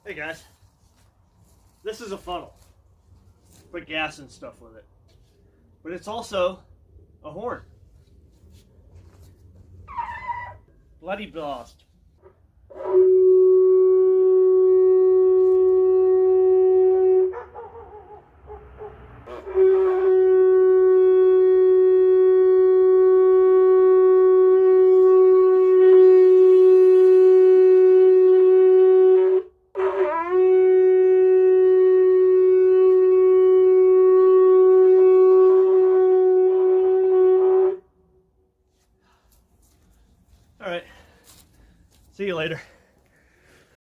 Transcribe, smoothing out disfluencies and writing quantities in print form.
Hey guys, this is a funnel. Put gas and stuff with it. But it's also a horn. Bloody blast. All right, see you later.